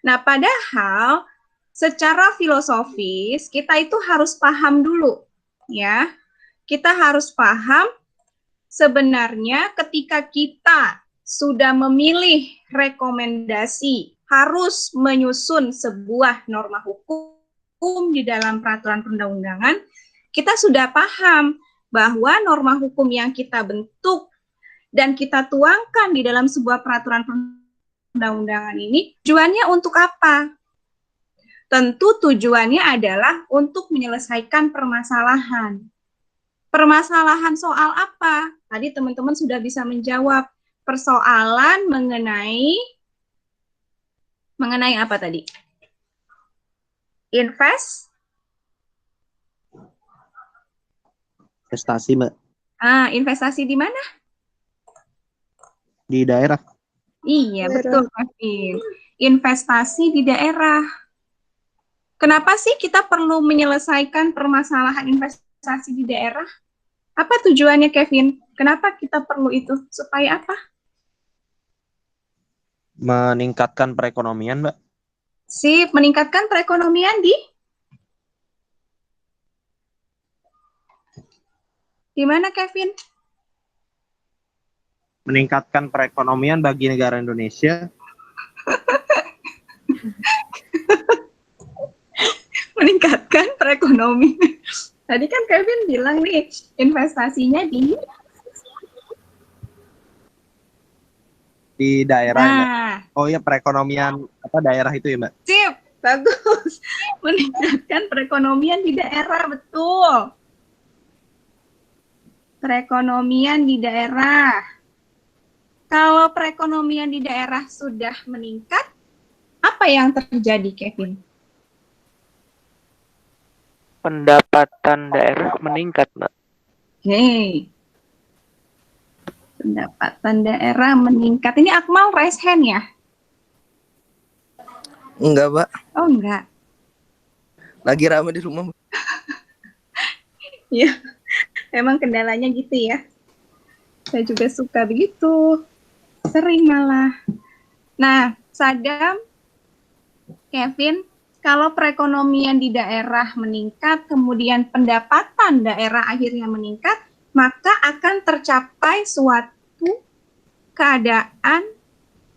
Nah, padahal secara filosofis kita itu harus paham dulu, ya. Kita harus paham sebenarnya ketika kita sudah memilih rekomendasi harus menyusun sebuah norma hukum di dalam peraturan perundang-undangan, kita sudah paham bahwa norma hukum yang kita bentuk dan kita tuangkan di dalam sebuah peraturan perundang-undangan ini tujuannya untuk apa? Tentu tujuannya adalah untuk menyelesaikan permasalahan. Permasalahan soal apa? Tadi teman-teman sudah bisa menjawab. Persoalan mengenai apa tadi? Investasi, Mbak. Investasi di mana? Di daerah. Iya, betul, Kevin. Investasi di daerah. Kenapa sih kita perlu menyelesaikan permasalahan investasi di daerah? Apa tujuannya, Kevin? Kenapa kita perlu itu? Supaya apa? Meningkatkan perekonomian, Mbak. Sip, meningkatkan perekonomian di mana, Kevin? Meningkatkan perekonomian bagi negara Indonesia. Meningkatkan perekonomian. Tadi kan Kevin bilang nih, investasinya di daerah, Mbak. Oh iya, perekonomian daerah itu ya, Mbak? Sip, bagus. Meningkatkan perekonomian di daerah, betul. Perekonomian di daerah. Kalau perekonomian di daerah sudah meningkat, apa yang terjadi, Kevin? Pendapatan daerah meningkat, Mbak. Hey. Pendapatan daerah meningkat. Ini Akmal raise hand ya? Enggak, Mbak. Oh, enggak. Lagi rame di rumah. Iya, memang kendalanya gitu ya. Saya juga suka begitu. Sering malah. Nah, Sadam, Kevin, kalau perekonomian di daerah meningkat, kemudian pendapatan daerah akhirnya meningkat, maka akan tercapai suatu keadaan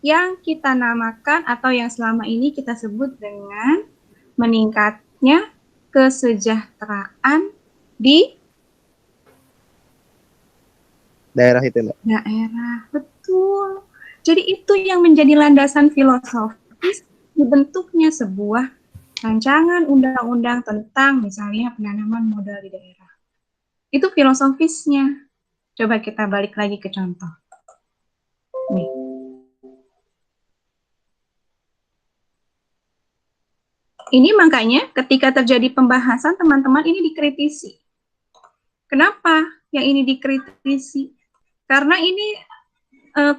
yang kita namakan atau yang selama ini kita sebut dengan meningkatnya kesejahteraan di daerah itu, Mbak. Daerah, betul. Jadi itu yang menjadi landasan filosofis dibentuknya sebuah rancangan undang-undang tentang misalnya penanaman modal di daerah. Itu filosofisnya. Coba kita balik lagi ke contoh. Nih. Ini makanya ketika terjadi pembahasan teman-teman ini dikritisi. Kenapa yang ini dikritisi? Karena ini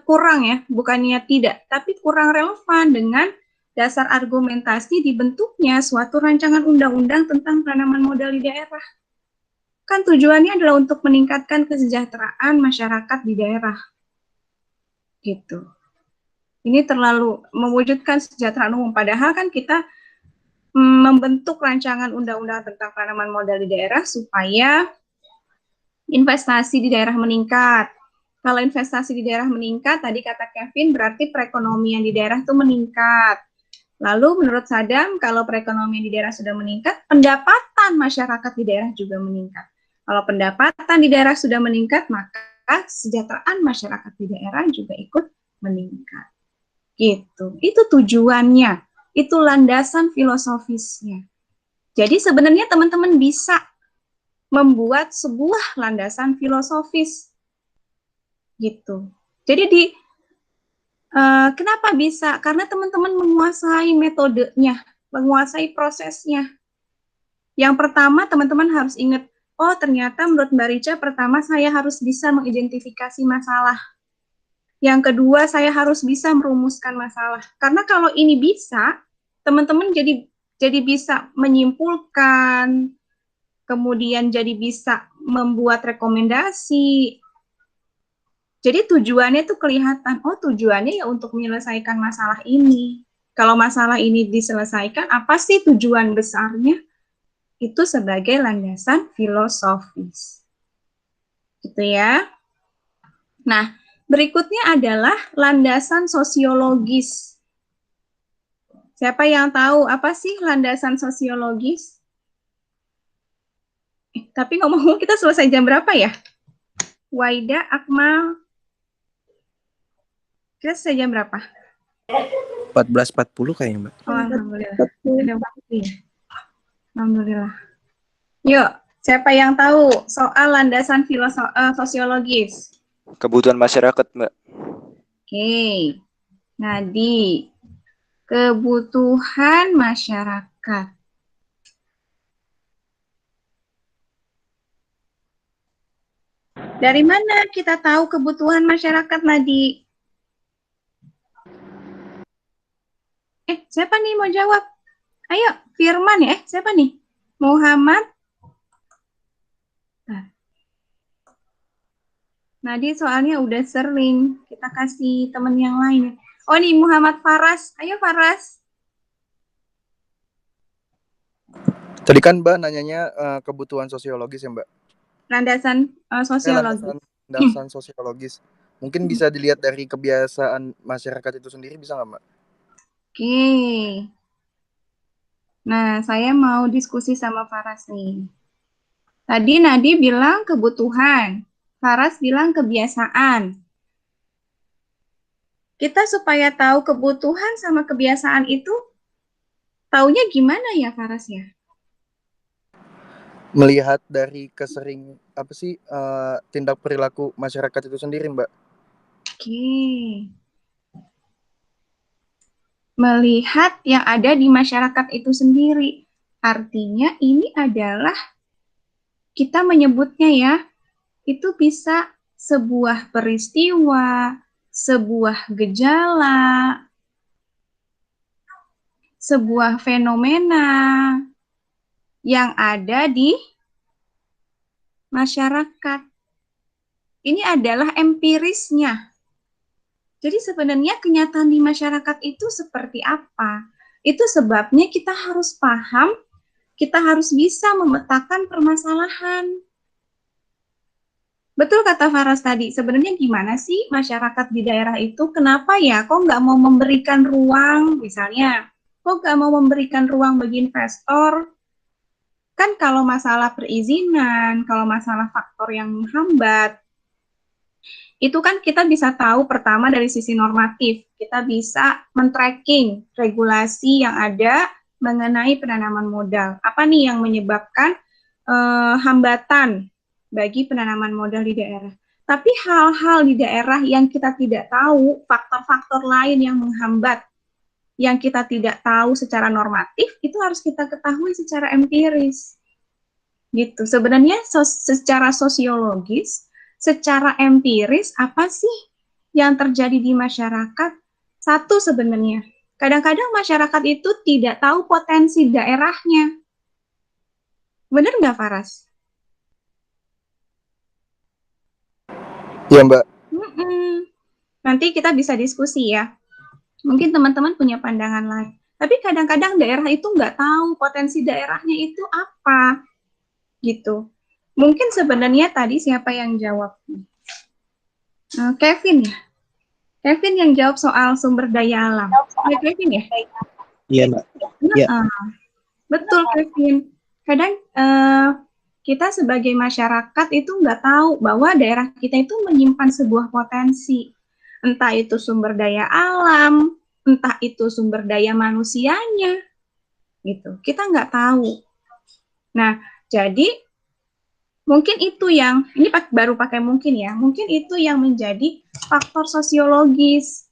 kurang ya, bukannya tidak, tapi kurang relevan dengan dasar argumentasi dibentuknya suatu rancangan undang-undang tentang penanaman modal di daerah. Kan tujuannya adalah untuk meningkatkan kesejahteraan masyarakat di daerah. Gitu. Ini terlalu mewujudkan kesejahteraan umum, padahal kan kita membentuk rancangan undang-undang tentang penanaman modal di daerah supaya investasi di daerah meningkat. Kalau investasi di daerah meningkat, tadi kata Kevin, berarti perekonomian di daerah itu meningkat. Lalu menurut Sadam, kalau perekonomian di daerah sudah meningkat, pendapatan masyarakat di daerah juga meningkat. Kalau pendapatan di daerah sudah meningkat, maka kesejahteraan masyarakat di daerah juga ikut meningkat. Gitu. Itu tujuannya. Itu landasan filosofisnya. Jadi sebenarnya teman-teman bisa membuat sebuah landasan filosofis. Gitu. Jadi kenapa bisa? Karena teman-teman menguasai metodenya, menguasai prosesnya. Yang pertama, teman-teman harus ingat, oh ternyata menurut Mbak Rica, pertama saya harus bisa mengidentifikasi masalah. Yang kedua, saya harus bisa merumuskan masalah. Karena kalau ini bisa, teman-teman jadi bisa menyimpulkan, kemudian jadi bisa membuat rekomendasi, Jadi tujuannya tuh kelihatan, oh tujuannya ya untuk menyelesaikan masalah ini. Kalau masalah ini diselesaikan, apa sih tujuan besarnya? Itu sebagai landasan filosofis. Gitu ya. Nah, berikutnya adalah landasan sosiologis. Siapa yang tahu apa sih landasan sosiologis? Tapi ngomong-ngomong kita selesai jam berapa ya? Waida, Akmal, kita selesai jam berapa? 14.40 kayaknya, Mbak. Oh, alhamdulillah. Ada waktu ya. Alhamdulillah. Yuk, siapa yang tahu soal landasan sosiologis? Kebutuhan masyarakat, Mbak. Oke. Nadi, kebutuhan masyarakat. Dari mana kita tahu kebutuhan masyarakat, Nadi? Siapa nih mau jawab? Ayo, Firman ya. Siapa nih? Muhammad? Nadi soalnya udah sering. Kita kasih teman yang lain. Oh nih, Muhammad Faras. Ayo, Faras. Tadi kan Mbak nanyanya kebutuhan sosiologis ya, Mbak? Landasan sosiologis. Landasan sosiologis. Mungkin bisa dilihat dari kebiasaan masyarakat itu sendiri, bisa nggak, Mbak? Oke. Nah, saya mau diskusi sama Faras nih. Tadi Nadi bilang kebutuhan, Faras bilang kebiasaan. Kita supaya tahu kebutuhan sama kebiasaan itu, taunya gimana ya Faras ya? Melihat dari tindak perilaku masyarakat itu sendiri, Mbak. Oke. Melihat yang ada di masyarakat itu sendiri. Artinya ini adalah, kita menyebutnya ya, itu bisa sebuah peristiwa, sebuah gejala, sebuah fenomena yang ada di masyarakat. Ini adalah empirisnya. Jadi sebenarnya kenyataan di masyarakat itu seperti apa? Itu sebabnya kita harus paham, kita harus bisa memetakan permasalahan. Betul kata Faras tadi, sebenarnya gimana sih masyarakat di daerah itu, kenapa ya kok nggak mau memberikan ruang, misalnya, kok nggak mau memberikan ruang bagi investor? Kan kalau masalah perizinan, kalau masalah faktor yang menghambat, itu kan kita bisa tahu pertama dari sisi normatif, kita bisa men-tracking regulasi yang ada mengenai penanaman modal. Apa nih yang menyebabkan hambatan bagi penanaman modal di daerah. Tapi hal-hal di daerah yang kita tidak tahu, faktor-faktor lain yang menghambat, yang kita tidak tahu secara normatif, itu harus kita ketahui secara empiris. Gitu. Sebenarnya secara sosiologis, secara empiris, apa sih yang terjadi di masyarakat? Satu sebenarnya, kadang-kadang masyarakat itu tidak tahu potensi daerahnya. Benar nggak, Faras? Iya, Mbak. Nanti kita bisa diskusi ya. Mungkin teman-teman punya pandangan lain. Tapi kadang-kadang daerah itu nggak tahu potensi daerahnya itu apa. Gitu. Mungkin sebenarnya tadi siapa yang jawab? Kevin ya? Kevin yang jawab soal sumber daya alam. Ya, Kevin ya? Iya, Mbak. Ya. Betul, Kevin. Kadang kita sebagai masyarakat itu nggak tahu bahwa daerah kita itu menyimpan sebuah potensi. Entah itu sumber daya alam, entah itu sumber daya manusianya. Gitu. Kita nggak tahu. Nah, jadi mungkin itu yang, ini baru pakai mungkin ya, mungkin itu yang menjadi faktor sosiologis.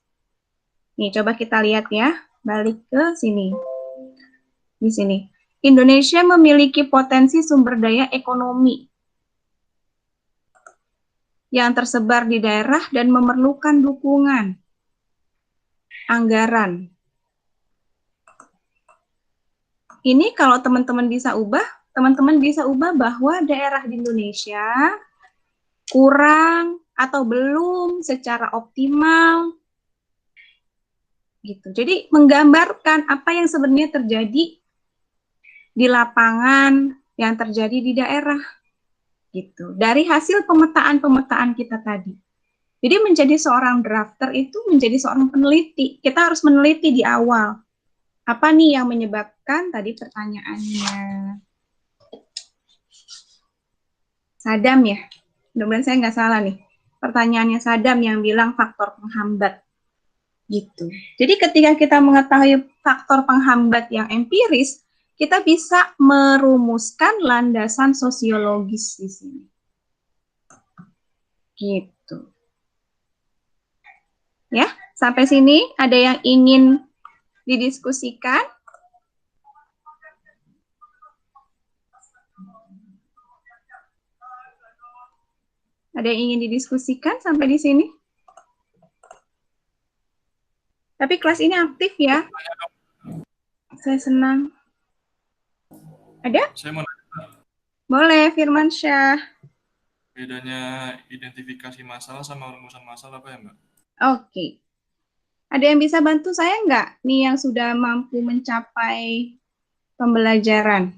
Nih, coba kita lihat ya, balik ke sini. Di sini. Indonesia memiliki potensi sumber daya ekonomi yang tersebar di daerah dan memerlukan dukungan anggaran. Ini kalau teman-teman bisa ubah bahwa daerah di Indonesia kurang atau belum secara optimal gitu. Jadi menggambarkan apa yang sebenarnya terjadi di lapangan, yang terjadi di daerah gitu. Dari hasil pemetaan-pemetaan kita tadi. Jadi menjadi seorang drafter itu menjadi seorang peneliti. Kita harus meneliti di awal. Apa nih yang menyebabkan tadi pertanyaannya Sadam ya? Mudah-mudahan saya nggak salah nih. Pertanyaannya Sadam yang bilang faktor penghambat. Gitu. Jadi ketika kita mengetahui faktor penghambat yang empiris, kita bisa merumuskan landasan sosiologis di sini. Gitu. Ya, sampai sini ada yang ingin didiskusikan? Ada yang ingin didiskusikan sampai di sini? Tapi kelas ini aktif ya. Saya senang. Ada? Saya mau nanya, Boleh, Firmansyah. bedanya identifikasi masalah sama rumusan masalah apa ya, Mbak? Oke. Ada yang bisa bantu saya nggak? Nih yang sudah mampu mencapai pembelajaran.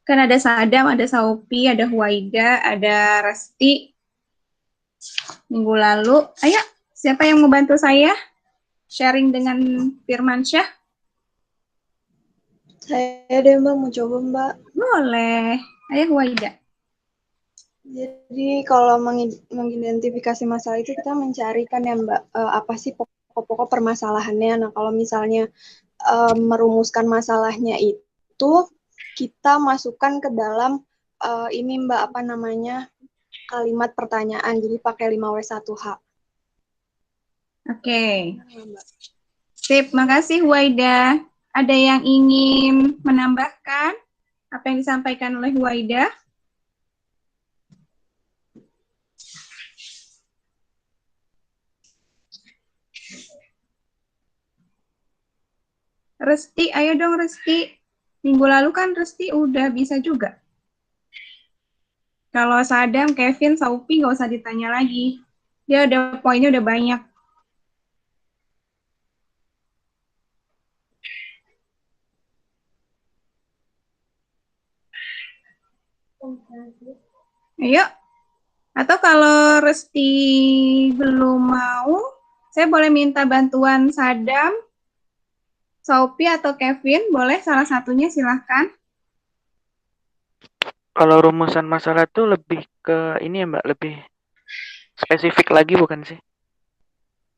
Kan ada Sadam, ada Saupi, ada Huwaida, ada Resti. Minggu lalu. Ayo, siapa yang mau bantu saya? Sharing dengan Firmansyah? Saya deh Mbak, mau coba Mbak. Boleh. Ayo Huwaida. Jadi kalau mengidentifikasi masalah itu kita mencarikan ya Mbak, apa sih pokok-pokok permasalahannya. Nah kalau misalnya merumuskan masalahnya itu, kita masukkan ke dalam ini Mbak, apa namanya, kalimat pertanyaan. Jadi pakai 5W1H. Oke. Sip, makasih Huwaida. Ada yang ingin menambahkan apa yang disampaikan oleh Huwaida? Resti, ayo dong Resti. Minggu lalu kan Resti udah bisa juga. Kalau Sadam, Kevin, Saupi nggak usah ditanya lagi. Dia udah poinnya udah banyak. Ayo. Atau kalau Resti belum mau, saya boleh minta bantuan Sadam, Saupi atau Kevin, boleh salah satunya silahkan. Kalau rumusan masalah tuh lebih ke ini ya Mbak, lebih spesifik lagi bukan sih?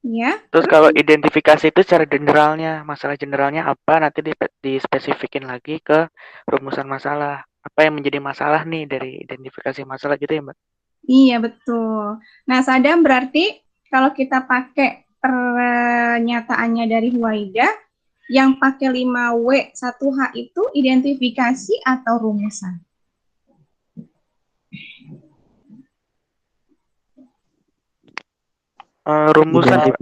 Ya. Terus kalau identifikasi itu secara generalnya, masalah generalnya apa, nanti dispesifikin lagi ke rumusan masalah. Apa yang menjadi masalah nih dari identifikasi masalah gitu ya Mbak? Iya, betul. Nah, Sadam berarti kalau kita pakai pernyataannya dari Huwaida, yang pakai 5W1H itu identifikasi atau rumusan? Rumusan.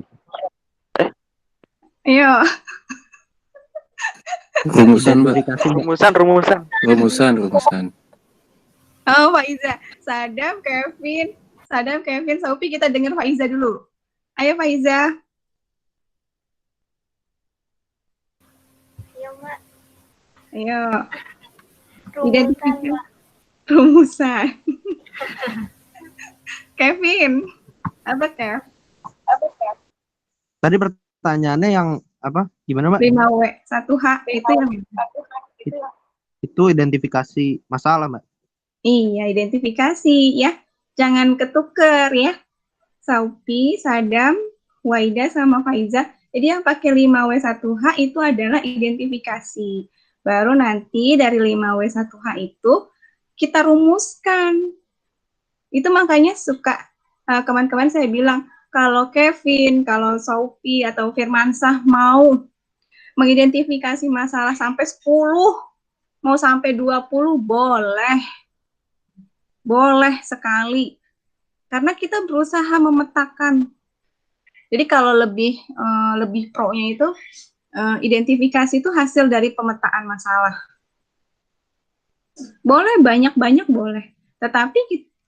Ayo. Rumusan, Mbak. Rumusan. Oh, Faiza. Sadam, Kevin, Saupi, kita dengar Faiza dulu. Ayo, Faiza. Iya, Mbak. Ayo. Rumusan, Mbak. Rumusan. Kevin. Apa, Kev? Tadi pertanyaannya yang apa? Gimana, Mbak? 5W1H itu yang Itu identifikasi masalah, Mbak. iya, identifikasi ya. Jangan ketuker ya. Saupi, Sadam, Huwaida sama Faiza. Jadi yang pakai 5W1H itu adalah identifikasi. Baru nanti dari 5W1H itu kita rumuskan. Itu makanya suka kemarin-kemarin saya bilang, kalau Kevin, kalau Saupi atau Firmansyah mau mengidentifikasi masalah sampai 10, mau sampai 20, boleh. Boleh sekali. Karena kita berusaha memetakan. Jadi kalau lebih pro-nya itu, identifikasi itu hasil dari pemetaan masalah. Boleh, banyak-banyak boleh. Tetapi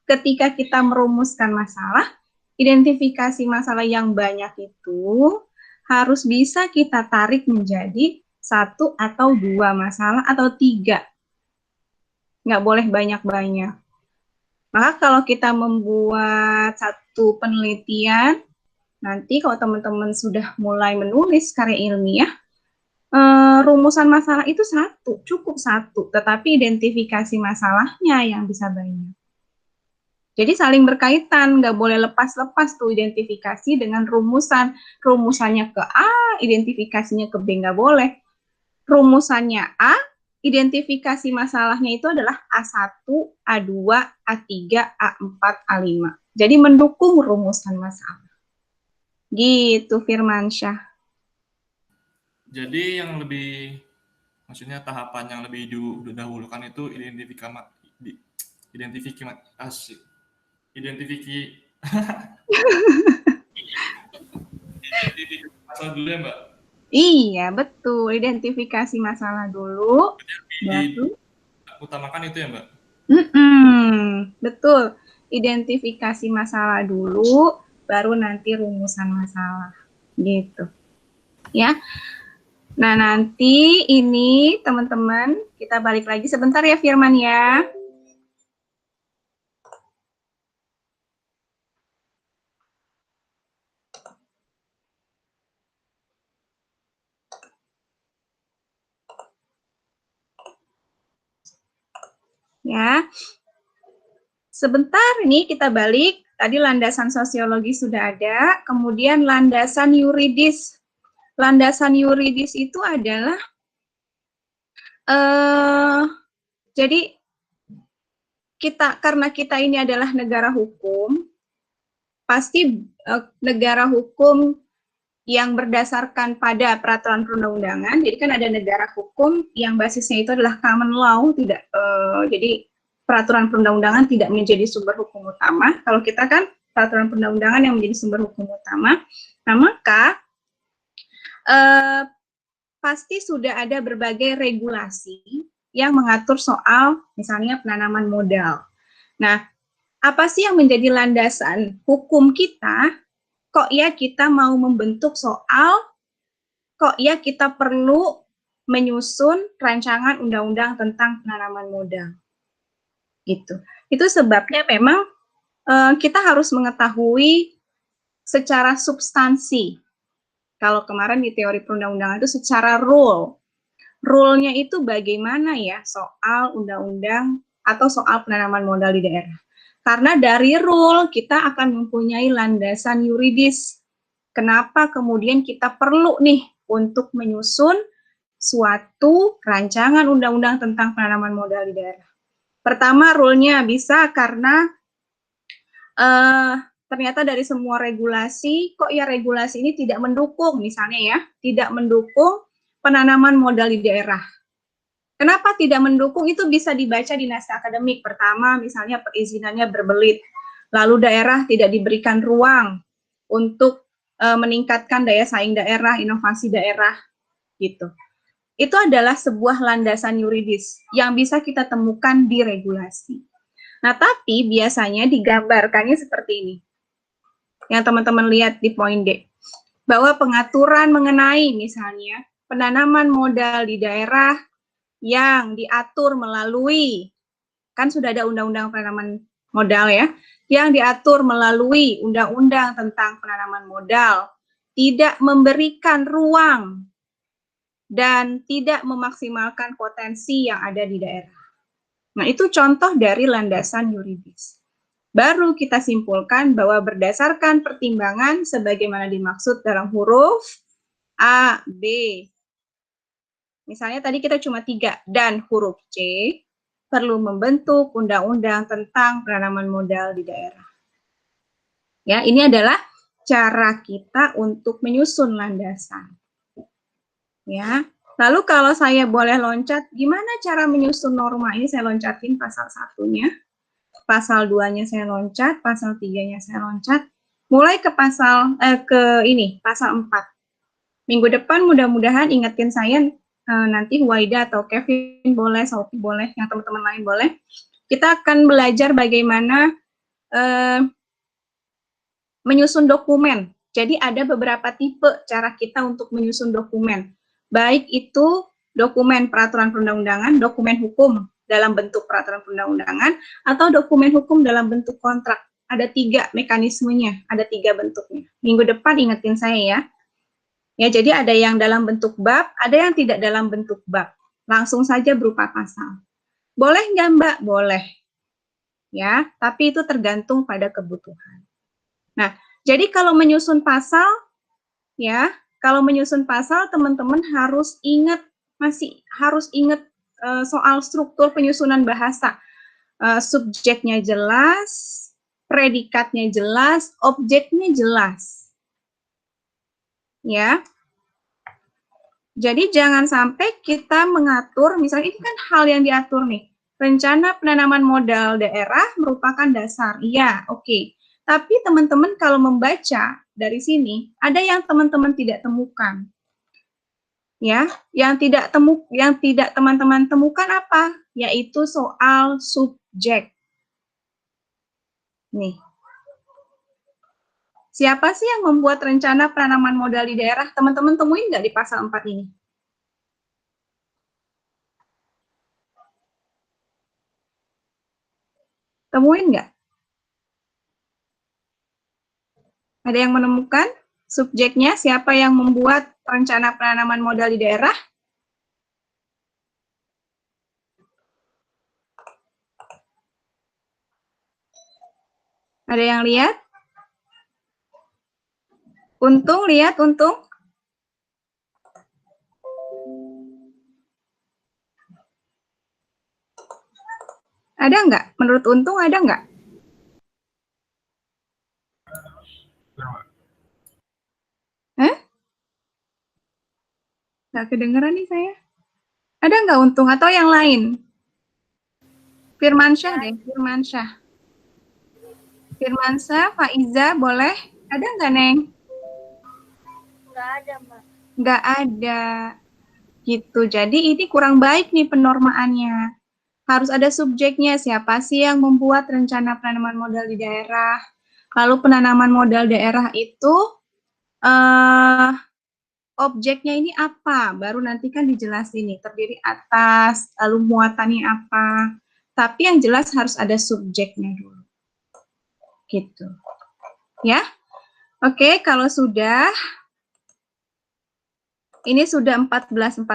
ketika kita merumuskan masalah, identifikasi masalah yang banyak itu harus bisa kita tarik menjadi 1 atau 2 masalah atau 3. Nggak boleh banyak-banyak. Maka kalau kita membuat satu penelitian, nanti kalau teman-teman sudah mulai menulis karya ilmiah, rumusan masalah itu 1, cukup 1, tetapi identifikasi masalahnya yang bisa banyak. Jadi saling berkaitan, nggak boleh lepas-lepas tuh identifikasi dengan rumusan. Rumusannya ke A, identifikasinya ke B, nggak boleh. Rumusannya A, identifikasi masalahnya itu adalah A1, A2, A3, A4, A5. Jadi mendukung rumusan masalah. Gitu, Firmansyah. Jadi yang lebih, maksudnya tahapan yang lebih didahulukan itu identifikasi masalah dulu ya, Mbak? Iya, betul. Identifikasi masalah dulu. Utamakan itu ya, Mbak? Betul. Identifikasi masalah dulu, baru nanti rumusan masalah. Gitu. Ya. Nah, nanti ini teman-teman, kita balik lagi sebentar ya Firman ya. Ya. Sebentar ini kita balik. Tadi landasan sosiologi sudah ada, kemudian landasan yuridis. Landasan yuridis itu adalah jadi karena kita ini adalah negara hukum, pasti negara hukum yang berdasarkan pada peraturan perundang-undangan. Jadi kan ada negara hukum yang basisnya itu adalah common law, tidak jadi peraturan perundang-undangan tidak menjadi sumber hukum utama. Kalau kita kan peraturan perundang-undangan yang menjadi sumber hukum utama. Nah, maka pasti sudah ada berbagai regulasi yang mengatur soal misalnya penanaman modal. Nah, apa sih yang menjadi landasan hukum kita? Kok ya kita mau membentuk soal, kok ya kita perlu menyusun rancangan undang-undang tentang penanaman modal. Gitu. Itu sebabnya memang kita harus mengetahui secara substansi. Kalau kemarin di teori perundang-undangan itu secara rule. Rule-nya itu bagaimana ya soal undang-undang atau soal penanaman modal di daerah. Karena dari rule kita akan mempunyai landasan yuridis. Kenapa kemudian kita perlu nih untuk menyusun suatu rancangan undang-undang tentang penanaman modal di daerah. Pertama, rule-nya bisa karena ternyata dari semua regulasi, kok ya regulasi ini tidak mendukung, misalnya ya, tidak mendukung penanaman modal di daerah. Kenapa tidak mendukung? Itu bisa dibaca di naskah akademik. Pertama, misalnya perizinannya berbelit, lalu daerah tidak diberikan ruang untuk meningkatkan daya saing daerah, inovasi daerah, gitu. Itu adalah sebuah landasan yuridis yang bisa kita temukan di regulasi. Nah, tapi biasanya digambarkannya seperti ini. Yang teman-teman lihat di poin D, bahwa pengaturan mengenai misalnya penanaman modal di daerah yang diatur melalui, kan sudah ada undang-undang penanaman modal ya, yang diatur melalui undang-undang tentang penanaman modal, tidak memberikan ruang dan tidak memaksimalkan potensi yang ada di daerah. Nah, itu contoh dari landasan yuridis. Baru kita simpulkan bahwa berdasarkan pertimbangan sebagaimana dimaksud dalam huruf A, B. Misalnya tadi kita cuma 3, dan huruf C, perlu membentuk undang-undang tentang penanaman modal di daerah. Ya, ini adalah cara kita untuk menyusun landasan. Ya. Lalu kalau saya boleh loncat, gimana cara menyusun norma? Ini saya loncatin pasal 1-nya. Pasal 2-nya saya loncat, pasal 3-nya saya loncat, mulai ke pasal pasal 4. Minggu depan mudah-mudahan ingetin saya, nanti Huwaida atau Kevin boleh, Sophie boleh, yang teman-teman lain boleh. Kita akan belajar bagaimana menyusun dokumen. Jadi ada beberapa tipe cara kita untuk menyusun dokumen. Baik itu dokumen peraturan perundang-undangan, dokumen hukum dalam bentuk peraturan perundang-undangan, atau dokumen hukum dalam bentuk kontrak. Ada 3 mekanismenya, ada 3 bentuknya. Minggu depan ingetin saya ya. Ya, jadi ada yang dalam bentuk bab, ada yang tidak dalam bentuk bab. Langsung saja berupa pasal. Boleh nggak Mbak? Boleh. Ya, tapi itu tergantung pada kebutuhan. Nah, jadi kalau menyusun pasal, ya, kalau menyusun pasal teman-teman harus ingat, soal struktur penyusunan bahasa. Subjeknya jelas, predikatnya jelas, objeknya jelas. Ya. Jadi jangan sampai kita mengatur, misalnya ini kan hal yang diatur nih. Rencana penanaman modal daerah merupakan dasar. Iya, oke. Tapi teman-teman kalau membaca dari sini, ada yang teman-teman tidak temukan. Ya, yang tidak teman-teman temukan apa? Yaitu soal subjek. Nih. Siapa sih yang membuat rencana penanaman modal di daerah? Teman-teman temuin nggak di pasal 4 ini? Temuin nggak? Ada yang menemukan subjeknya? Siapa yang membuat rencana penanaman modal di daerah? Ada yang lihat? Untung, lihat Untung. Ada nggak? Menurut Untung ada nggak? Nggak kedengeran nih saya. Ada nggak Untung atau yang lain? Firmansyah deh, Firmansyah. Firmansyah, Faiza, boleh? Ada nggak, Neng? Nggak ada, Mbak. Nggak ada. Gitu, jadi ini kurang baik nih penormaannya. Harus ada subjeknya, siapa sih yang membuat rencana penanaman modal di daerah. Lalu penanaman modal daerah itu objeknya ini apa? Baru nanti kan dijelasin nih, terdiri atas, lalu muatannya apa. Tapi yang jelas harus ada subjeknya dulu. Gitu. Ya. Oke, kalau sudah, ini sudah 14.40.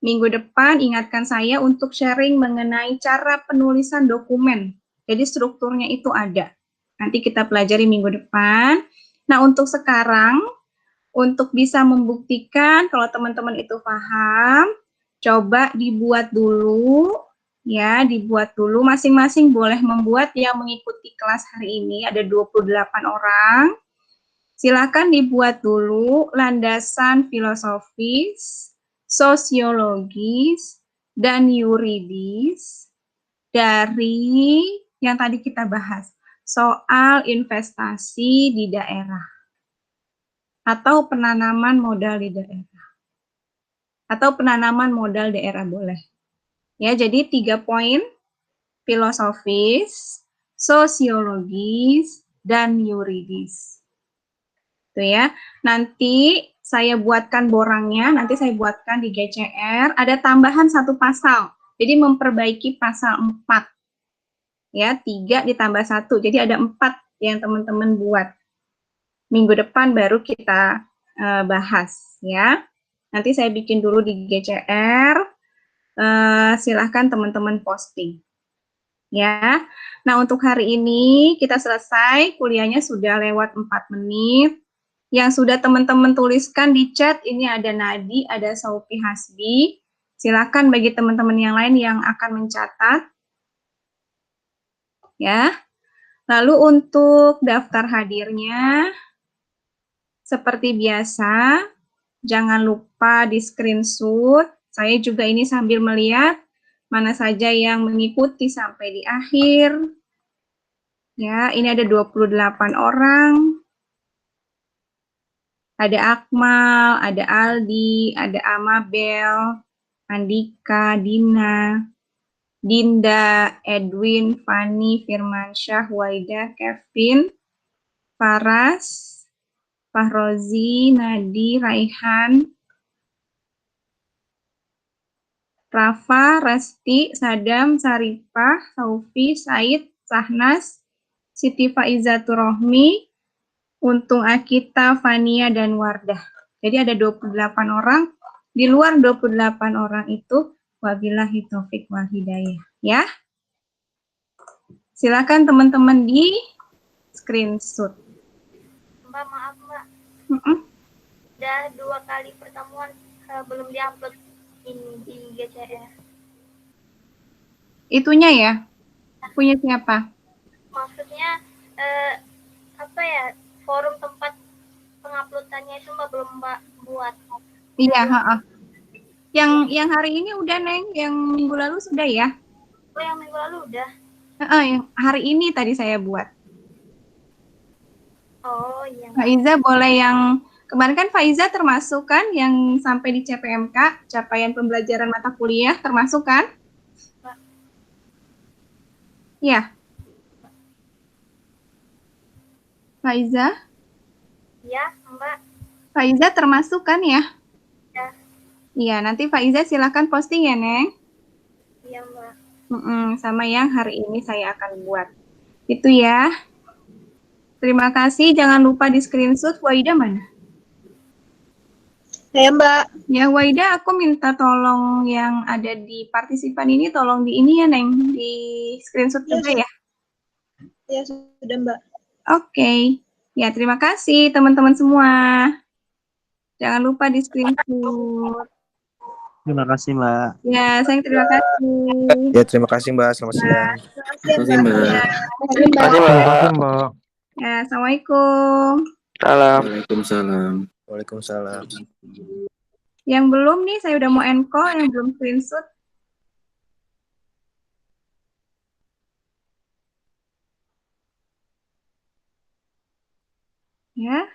Minggu depan ingatkan saya untuk sharing mengenai cara penulisan dokumen. Jadi strukturnya itu ada. Nanti kita pelajari minggu depan. Nah, untuk sekarang, untuk bisa membuktikan kalau teman-teman itu paham, coba dibuat dulu, ya, dibuat dulu. Masing-masing boleh membuat yang mengikuti kelas hari ini, ada 28 orang. Silakan dibuat dulu landasan filosofis, sosiologis, dan yuridis dari yang tadi kita bahas, soal investasi di daerah atau penanaman modal di daerah. Atau penanaman modal daerah boleh. Ya, jadi 3 poin, filosofis, sosiologis, dan yuridis. Tuh ya. Nanti saya buatkan borangnya, nanti saya buatkan di GCR, ada tambahan 1 pasal. Jadi memperbaiki pasal 4. Ya, 3 ditambah 1. Jadi ada 4 yang teman-teman buat. Minggu depan baru kita bahas ya. Nanti saya bikin dulu di GCR. Silahkan teman-teman posting. Ya. Nah, untuk hari ini kita selesai. Kuliahnya sudah lewat 4 menit. Yang sudah teman-teman tuliskan di chat, ini ada Nadi, ada Saufi Hasbi. Silakan bagi teman-teman yang lain yang akan mencatat. Ya. Lalu untuk daftar hadirnya, seperti biasa, jangan lupa di screenshot. Saya juga ini sambil melihat mana saja yang mengikuti sampai di akhir. Ya, ini ada 28 orang. Ada Akmal, ada Aldi, ada Amabel, Andika, Dina, Dinda, Edwin, Fani, Firmansyah, Waida, Kevin, Faras, Fahrozi, Nadi, Raihan, Rafa, Resti, Sadam, Sarifah, Saufi, Said, Sahnas, Siti Faizatur Rohmi, Untung Akita, Fania, dan Wardah. Jadi ada 28 orang. Di luar 28 orang itu, wabillahi taufik wal hidayah. Ya. Silakan teman-teman di screenshot. Mbak, maaf Mbak. Mm-mm. Udah 2 kali pertemuan belum diupload ini di GCR. Itunya ya? Punya siapa? Maksudnya apa ya, forum tempat penguploadannya itu Mbak belum Mbak buat. Iya, heeh. Yang hari ini udah, Neng. Yang minggu lalu sudah ya? Oh, yang minggu lalu udah. Yang hari ini tadi saya buat. Oh iya. Faiza boleh yang kemarin kan Faiza termasuk kan yang sampai di CPMK, capaian pembelajaran mata kuliah termasuk kan? Iya. Faiza? Iya, Mbak. Faiza termasuk kan ya? Ya. Iya, nanti Faiza silakan posting ya, Neng. Iya, Mbak. Sama yang hari ini saya akan buat. Itu ya. Terima kasih. Jangan lupa di screenshot. Waida mana? Saya Mbak. Ya, Waida, aku minta tolong yang ada di partisipan ini, tolong di ini ya, Neng. Di screenshot juga ya. Ya, sudah Mbak. Oke. Ya, terima kasih teman-teman semua. Jangan lupa di screenshot. Terima kasih, Mbak. Ya, sayang terima kasih. Ya, terima kasih Mbak. Selamat siang. Terima kasih Mbak. Terima kasih, Mbak. Mbak. Ya, Assalamualaikum. Salam. Waalaikumsalam. Waalaikumsalam. Yang belum nih, saya udah mau end call, yang belum screenshot. Ya.